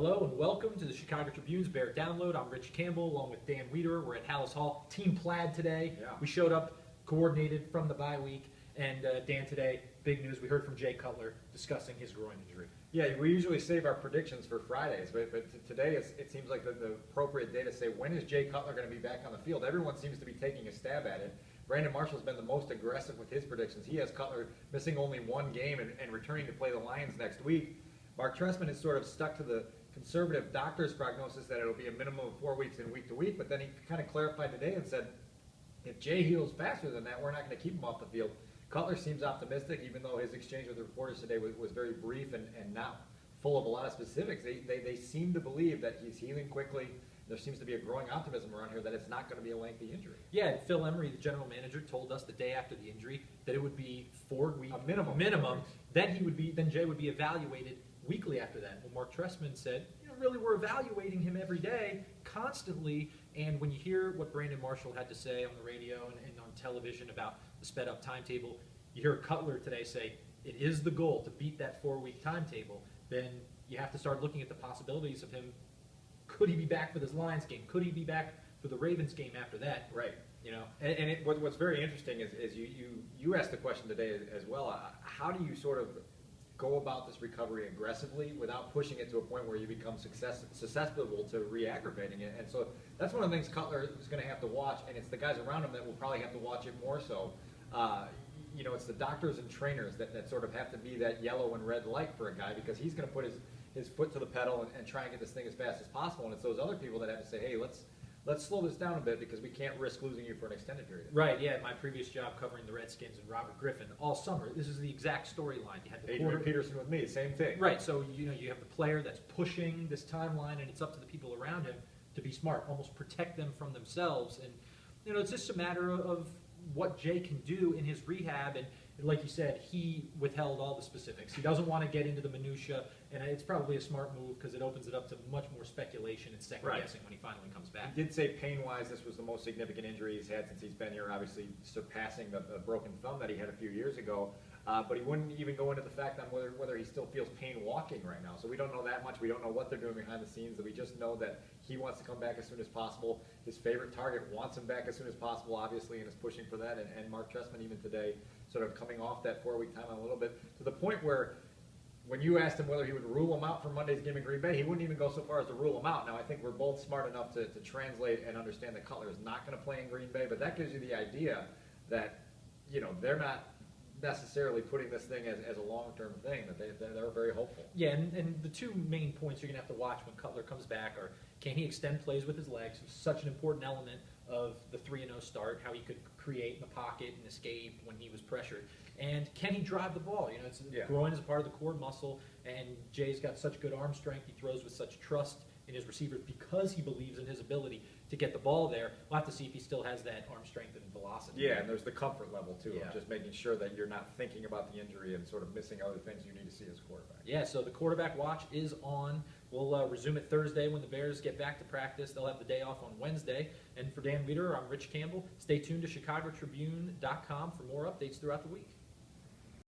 Hello and welcome to the Chicago Tribune's Bear Download. I'm Rich Campbell along with Dan Wiederer. We're at Hallis Hall. Team plaid today. Yeah. We showed up coordinated from the bye week. And Dan, today, big news. We heard from Jay Cutler discussing his groin injury. Yeah, we usually save our predictions for Fridays, but today it seems like the appropriate day to say, when is Jay Cutler going to be back on the field? Everyone seems to be taking a stab at it. Brandon Marshall's been the most aggressive with his predictions. He has Cutler missing only one game and returning to play the Lions next week. Mark Trestman is sort of stuck to the conservative doctor's prognosis that it'll be a minimum of 4 weeks and week to week, but then he kind of clarified today and said, if Jay heals faster than that, we're not going to keep him off the field. Cutler seems optimistic, even though his exchange with the reporters today was very brief and not full of a lot of specifics. They seem to believe that he's healing quickly. There seems to be a growing optimism around here that it's not going to be a lengthy injury. Yeah, and Phil Emery, the general manager, told us the day after the injury that it would be 4 weeks A minimum. Then Jay would be evaluated weekly after that. Well, Mark Trestman said, really, we're evaluating him every day, constantly. And when you hear what Brandon Marshall had to say on the radio and on television about the sped-up timetable, you hear Cutler today say it is the goal to beat that 4-week timetable. Then you have to start looking at the possibilities of him. Could he be back for this Lions game? Could he be back for the Ravens game after that? Right. And what's very interesting is you asked the question today as well. How do you sort of go about this recovery aggressively without pushing it to a point where you become susceptible to re-aggravating it? And so that's one of the things Cutler is going to have to watch, and it's the guys around him that will probably have to watch it more so. It's the doctors and trainers that sort of have to be that yellow and red light for a guy, because he's going to put his foot to the pedal and try and get this thing as fast as possible. And it's those other people that have to say, hey, let's slow this down a bit because we can't risk losing you for an extended period. Right, yeah. My previous job covering the Redskins and Robert Griffin all summer, this is the exact storyline. You had the Adrian Peterson with me, same thing. Right, so you have the player that's pushing this timeline, and it's up to the people around him to be smart, almost protect them from themselves. And it's just a matter of what Jay can do in his rehab. And like you said, he withheld all the specifics. He doesn't want to get into the minutia, and it's probably a smart move because it opens it up to much more speculation and second guessing when he finally comes back. He did say pain-wise this was the most significant injury he's had since he's been here, obviously surpassing the broken thumb that he had a few years ago. But he wouldn't even go into the fact on whether he still feels pain walking right now. So we don't know that much. We don't know what they're doing behind the scenes. We just know that he wants to come back as soon as possible. His favorite target wants him back as soon as possible, obviously, and is pushing for that. And Mark Trestman even today sort of coming off that 4-week timeline a little bit, to the point where when you asked him whether he would rule him out for Monday's game in Green Bay, he wouldn't even go so far as to rule him out. Now, I think we're both smart enough to translate and understand that Cutler is not going to play in Green Bay, but that gives you the idea that, they're not necessarily putting this thing as a long-term thing, that they're very hopeful. Yeah, and the two main points you're going to have to watch when Cutler comes back are, can he extend plays with his legs? It's such an important element of the 3-0 start, how he could create in the pocket and escape when he was pressured. And can he drive the ball? Groin is a part of the core muscle, and Jay's got such good arm strength. He throws with such trust in his receivers because he believes in his ability to get the ball there. We'll have to see if he still has that arm strength and velocity. Yeah, and there's the comfort level, too, Yeah. of just making sure that you're not thinking about the injury and sort of missing other things you need to see as a quarterback. Yeah, so the quarterback watch is on. We'll resume it Thursday when the Bears get back to practice. They'll have the day off on Wednesday. And for Dan Wiederer, I'm Rich Campbell. Stay tuned to ChicagoTribune.com for more updates throughout the week.